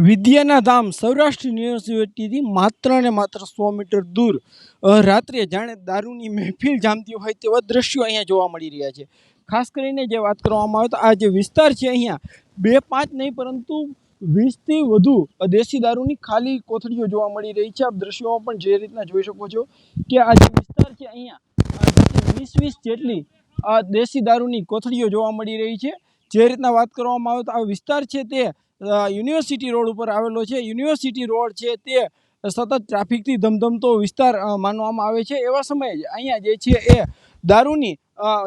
વિદ્યાના ધામ સૌરાષ્ટ્ર યુનિવર્સિટીથી માત્ર ને માત્ર 100 મીટર દૂર રાત્રે જાણે દારૂની મહેફિલ જામતી હોય તેવા દ્રશ્યો અહીંયા જોવા મળી રહ્યા છે। ખાસ કરીને જે વાત કરવામાં આવે તો આ જે વિસ્તાર છે અહીંયા 2-5 નહીં પરંતુ 20થી વધુ દેશી દારૂની ખાલી કોથળીઓ જોવા મળી રહી છે। આપ દ્રશ્યોમાં પણ જે રીતના જોઈ શકો છો કે આ જે વિસ્તાર છે અહીંયા 20 જેટલી દેશી દારૂની કોથળીઓ જોવા મળી રહી છે। જે રીતના વાત કરવામાં આવે તો આ વિસ્તાર છે તે યુનિવર્સિટી રોડ ઉપર આવેલો છે। યુનિવર્સિટી રોડ છે તે સતત ટ્રાફિકથી ધમધમતો વિસ્તાર માનવામાં આવે છે। એવા સમયે જ અહીંયા જે છે એ દારૂની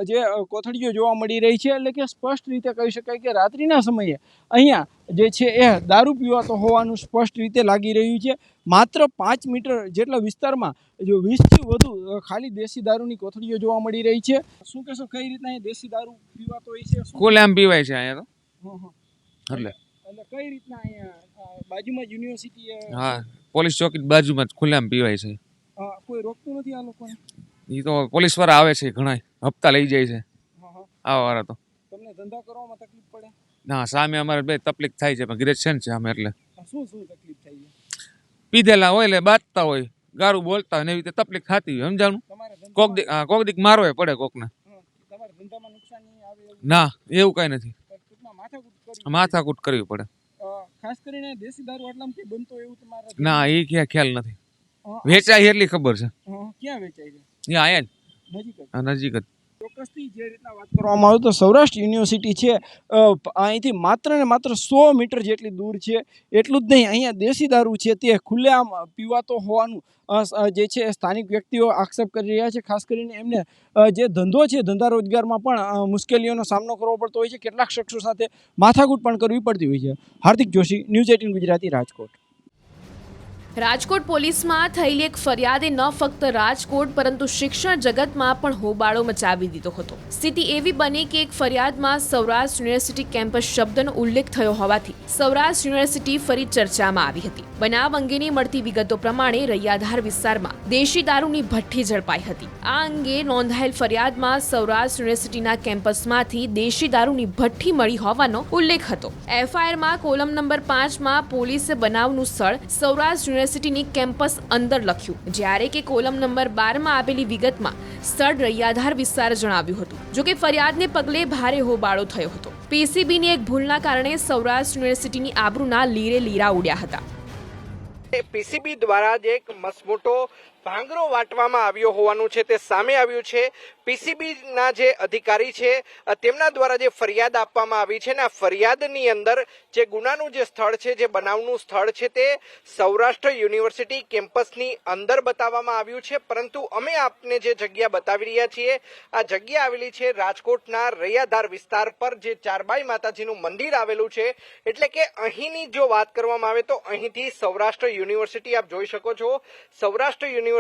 જે કોથળીઓ જોવા મળી રહી છે, એટલે કે સ્પષ્ટ રીતે કહી શકાય કે રાત્રિના સમયે અહીંયા જે છે એ દારૂ પીવાતો હોવાનું સ્પષ્ટ રીતે લાગી રહ્યું છે। માત્ર 5 મીટર જેટલા વિસ્તારમાં જો 20થી વધુ ખાલી દેશી દારૂની કોથળીઓ જોવા મળી રહી છે। શું કહેશો, કઈ રીતના દેશી દારૂ પીવાતો હોય છે? ખુલ્લેઆમ પીવાય છે અહીંયા તો એટલે કઈ રીતના અહીંયા બાજુમાં યુનિવર્સિટી? હા, પોલીસ ચોકી બાજુમાં જ ખુલ્લેઆમ પીવાય છે। કોઈ રોકતું નથી આ લોકોને? એ તો પોલીસ વાળા આવે છે, ઘણા હપ્તા લઈ જાય છે આવા વાળા તો। તમને ધંધા કરવામાં તકલીફ પડે? ના, સામે અમારે બે તકલીફ થાય છે, પણ ગ્રેજ્યુએશન છે અમે એટલે શું તકલીફ થાય છે? પીધેલા હોય એટલે બાજતા હોય, ગારું બોલતા હોય ને એવી રીતે તકલીફ થતી હોય, સમજાણું? કોક દીક મારવો પડે કોકને। તમારા ધંધામાં નુકસાન આવે? ના, એવું કઈ નથી, માથાકૂટ કરવી પડે। ખાસ કરીને દેશી દારૂ આટલામાંથી બનતો એવું તમારા? ના, એ ક્યાં ખ્યાલ નથી, વેચાય એટલી ખબર છે। ક્યાં વેચાય છે? અહીંયા નજીક જ। ચોક્કસથી જે રીતના વાત કરવામાં આવે તો સૌરાષ્ટ્ર યુનિવર્સિટી છે અહીંથી માત્ર ને માત્ર 100 મીટર જેટલી દૂર છે। એટલું જ નહીં, અહીંયા દેશી દારૂ છે તે ખુલ્લેઆમ પીવાતો હોવાનું જે છે સ્થાનિક વ્યક્તિઓ આક્ષેપ કરી રહ્યા છે। ખાસ કરીને એમને જે ધંધો છે, ધંધા રોજગારમાં પણ મુશ્કેલીઓનો સામનો કરવો પડતો હોય છે। કેટલાક શખ્સો સાથે માથાકૂટ પણ કરવી પડતી હોય છે। હાર્દિક જોશી, ન્યૂઝ 18 ગુજરાતી, રાજકોટ। રાજકોટ પોલીસમાં થયેલી એક ફરિયાદે ન ફક્ત રાજકોટ પરંતુ શિક્ષણ જગતમાં પણ હોબાળો મચાવી દીધો હતો। સ્થિતિ એવી બની કે એક ફરિયાદમાં સૌરાષ્ટ્ર યુનિવર્સિટી કેમ્પસ શબ્દનો ઉલ્લેખ થયો હોવાથી સૌરાષ્ટ્ર યુનિવર્સિટી ફરી ચર્ચામાં આવી હતી। બનાવ અંગેની મળતી વિગતો પ્રમાણે રૈયાધાર વિસ્તારમાં દેશી દારૂની ભઠ્ઠી ઝડપાઈ હતી। આ અંગે નોંધાયેલ ફરિયાદમાં સૌરાષ્ટ્ર યુનિવર્સિટીના કેમ્પસમાંથી દેશી દારૂની ભઠ્ઠી મળી હોવાનો ઉલ્લેખ હતો। એફઆઈઆરમાં કોલમ નંબર 5માં પોલીસે બનાવનું સ્થળ સૌરાષ્ટ્ર યુનિવર્સિટીની કેમ્પસ અંદર લખ્યું, જ્યારે કે કોલમ નંબર 12માં આપેલી વિગતમાં સ્થળ રૈયાધાર વિસ્તાર જણાવ્યું હતું। જોકે ફરિયાદને પગલે ભારે હોબાળો થયો હતો। પીસીબીની એક ભૂલના કારણે સૌરાષ્ટ્ર યુનિવર્સિટીની આબરૂના લીરે લીરા ઉડ્યા હતા। પીસીબી દ્વારા જે એક મસમોટો ભાંગરો વાટવામાં આવ્યો હોવાનું છે તે સામે આવ્યું છે। પીસીબીના જે અધિકારી છે તેમના દ્વારા જે ફરિયાદ આપવામાં આવી છે ને આ ફરિયાદની અંદર જે ગુનાનું જે સ્થળ છે, જે બનાવનું સ્થળ છે તે સૌરાષ્ટ્ર યુનિવર્સિટી કેમ્પસની અંદર બતાવવામાં આવ્યું છે। પરંતુ અમે આપને જે જગ્યા બતાવી રહ્યા છીએ આ જગ્યા આવેલી છે રાજકોટના રૈયાધાર વિસ્તાર પર, જે ચારબાઈ માતાજીનું મંદિર આવેલું છે। એટલે કે અહીંની જો વાત કરવામાં આવે તો અહીંથી સૌરાષ્ટ્ર યુનિવર્સિટી આપ જોઈ શકો છો, સૌરાષ્ટ્ર યુનિવર્સિટી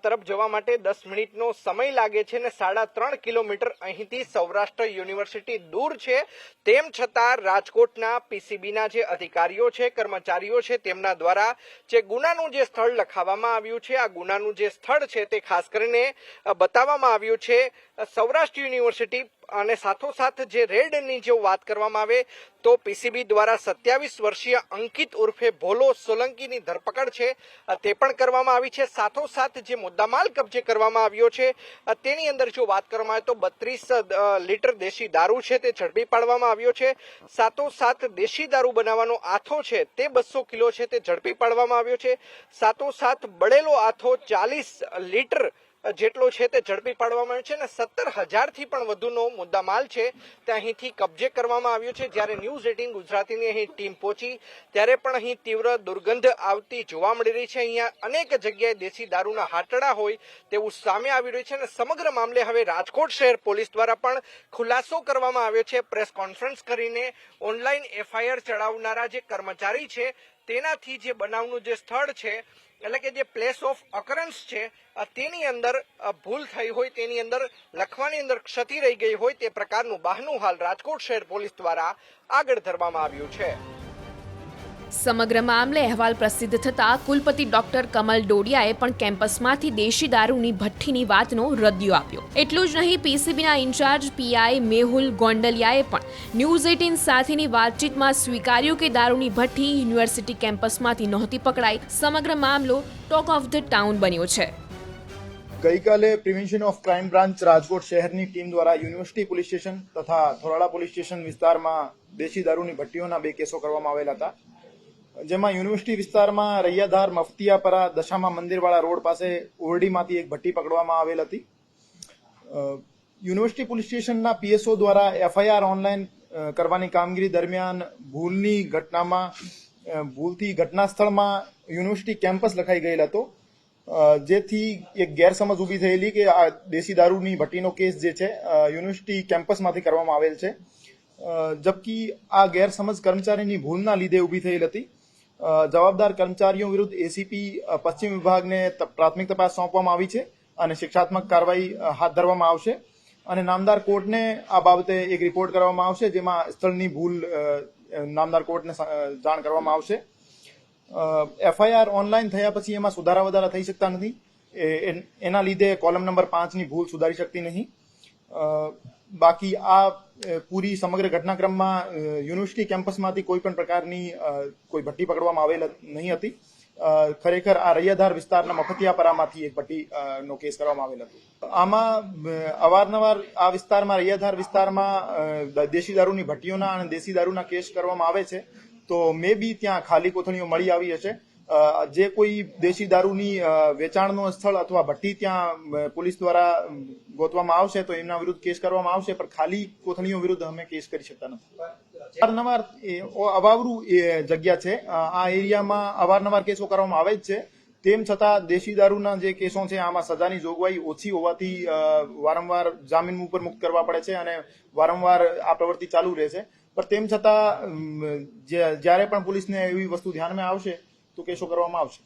તરફ જવા માટે 10 મિનિટનો સમય લાગે છે ને 3.5 કિલોમીટર અહીંથી સૌરાષ્ટ્ર યુનિવર્સિટી દૂર છે। તેમ છતાં રાજકોટના પીસીબીના જે અધિકારીઓ છે, કર્મચારીઓ છે, તેમના દ્વારા જે ગુનાનું જે સ્થળ લખાવવામાં આવ્યું છે, આ ગુનાનું જે સ્થળ છે તે ખાસ કરીને બતાવવામાં આવ્યું છે સૌરાષ્ટ્ર યુનિવર્સિટી। અને સાથોસાથ જે રેડની જો વાત કરવામાં આવે તો પીસીબી દ્વારા 27 વર્ષીય અંકિત ઉર્ફે ભોલો સોલંકીની ધરપકડ છે તે પણ કરવામાં આવી છે। સાથોસાથ જે મુદ્દામાલ કબજે કરવામાં આવ્યો છે તેની અંદર જો વાત કરવામાં આવે તો 32 લીટર દેશી દારૂ છે તે ઝડપી પાડવામાં આવ્યો છે। સાથોસાથ દેશી દારૂ બનાવવાનો આથો છે તે 200 કિલો છે તે ઝડપી પાડવામાં આવ્યો છે। સાથોસાથ બળેલો આથો 40 લીટર જેટલો છે તે ઝડપી પાડવામાં આવ્યો છે અને 17,000થી પણ વધુનો મુદ્દામાલ છે તે અહીંથી કબજે કરવામાં આવ્યો છે। જ્યારે ન્યૂઝ 18 ગુજરાતીની અહીં ટીમ પહોંચી ત્યારે પણ અહીં તીવ્ર દુર્ગંધ આવતી જોવા મળી રહી છે। અહીંયા અનેક જગ્યાએ દેશી દારૂના હાટડા હોય તેવું સામે આવી રહ્યું છે અને સમગ્ર મામલે હવે રાજકોટ શહેર પોલીસ દ્વારા પણ ખુલાસો કરવામાં આવ્યો છે। પ્રેસ કોન્ફરન્સ કરીને ઓનલાઈન એફઆઈઆર ચડાવનારા જે કર્મચારી છે તેનાથી જે બનાવનું જે સ્થળ છે, એટલે કે જે પ્લેસ ઓફ અકરન્સ છે તેની અંદર ભૂલ થઈ હોય, તેની અંદર લખવાની અંદર ક્ષતિ રહી ગઈ હોય તે પ્રકારનું બહાનું હાલ રાજકોટ શહેર પોલીસ દ્વારા આગળ ધરવામાં આવ્યું છે। સમગ્ર મામલે અહેવાલ પ્રસિદ્ધ થતાં કુલપતિ ડોક્ટર કમલ ડોડિયાએ પણ કેમ્પસમાંથી દેશી દારૂની ભઠ્ઠીની વાતનો રદિયો આપ્યો. એટલું જ નહીં, પીસીબીના ઇન્ચાર્જ પીઆઈ મેહુલ ગોંડલિયાએ પણ ન્યૂઝ 18 સાથેની વાતચીતમાં સ્વીકાર્યું કે દારૂની ભઠ્ઠી યુનિવર્સિટી કેમ્પસમાંથી નહોતી પકડાઈ. સમગ્ર મામલો ટોક ઓફ ધ ટાઉન બન્યો છે. ગઈકાલે prevention of crime branch Rajkot શહેરની ટીમ દ્વારા યુનિવર્સિટી પોલીસ સ્ટેશન તથા થોરાળા પોલીસ સ્ટેશન વિસ્તારમાં દેશી દારૂની ભઠ્ઠીઓના 2 કેસો કરવામાં આવેલા હતા, જેમાં યુનિવર્સિટી વિસ્તારમાં રૈયાધાર મફતિયાપરા દશામા મંદિરવાળા રોડ પાસે ઓરડીમાંથી એક ભઠ્ઠી પકડવામાં આવેલ હતી. યુનિવર્સિટી પોલીસ સ્ટેશનના પીએસઓ દ્વારા એફઆઈઆર ઓનલાઈન કરવાની કામગીરી દરમિયાન ભૂલથી ઘટના સ્થળમાં યુનિવર્સિટી કેમ્પસ લખાઈ ગયેલ હતો, જેથી એક ગેરસમજ ઊભી થયેલી કે આ દેશી દારૂની ભઠ્ઠીનો કેસ જે છે યુનિવર્સિટી કેમ્પસમાંથી કરવામાં આવેલ છે, જબકી આ ગેરસમજ કર્મચારીની ભૂલના લીધે ઊભી થયેલ હતી. જવાબદાર કર્મચારીઓ વિરુદ્ધ એસીપી પશ્ચિમ વિભાગને પ્રાથમિક તપાસ સોંપવામાં આવી છે અને શિક્ષાત્મક કાર્યવાહી હાથ ધરવામાં આવશે અને નામદાર કોર્ટને આ બાબતે એક રિપોર્ટ કરવામાં આવશે, જેમાં સ્થળની ભૂલ નામદાર કોર્ટને જાણ કરવામાં આવશે. એફઆઈઆર ઓનલાઈન થયા પછી એમાં સુધારા વધારા થઈ શકતા નથી, એના લીધે કોલમ નંબર 5ની ભૂલ સુધારી શકતી નહીં. બાકી આ પૂરી સમગ્ર ઘટનાક્રમમાં યુનિવર્સિટી કેમ્પસમાંથી કોઈ પણ પ્રકારની કોઈ ભઠ્ઠી પકડવામાં આવેલ નહીં હતી. ખરેખર આ રૈયાધાર વિસ્તારના મફતિયાપરામાંથી એક ભઠ્ઠીનો કેસ કરવામાં આવેલ હતો. આમાં અવારનવાર આ વિસ્તારમાં રૈયાધાર વિસ્તારમાં દેશી દારૂની ભઠ્ઠીઓના અને દેશી દારૂના કેસ કરવામાં આવે છે, તો મે બી ત્યાં ખાલી કોથળીઓ મળી આવી હશે. જે કોઈ દેશી દારૂની વેચાણનો સ્થળ અથવા ભઠ્ઠી ત્યાં પોલીસ દ્વારા ગોતવામાં આવશે તો એમના વિરુદ્ધ કેસ કરવામાં આવશે, પણ ખાલી કોથળીઓ વિરુદ્ધ અમે કેસ કરી શકતા નથી. અવારનવાર અવાવરું જગ્યા છે, આ એરિયામાં અવારનવાર કેસો કરવામાં આવે જ છે. તેમ છતાં દેશી દારૂના જે કેસો છે આમાં સજાની જોગવાઈ ઓછી હોવાથી વારંવાર જામીન ઉપર મુક્ત કરવા પડે છે અને વારંવાર આ પ્રવૃત્તિ ચાલુ રહે છે. પણ તેમ છતાં જ્યારે પણ પોલીસને એવી વસ્તુ ધ્યાનમાં આવશે તો કેસો કરવામાં આવશે.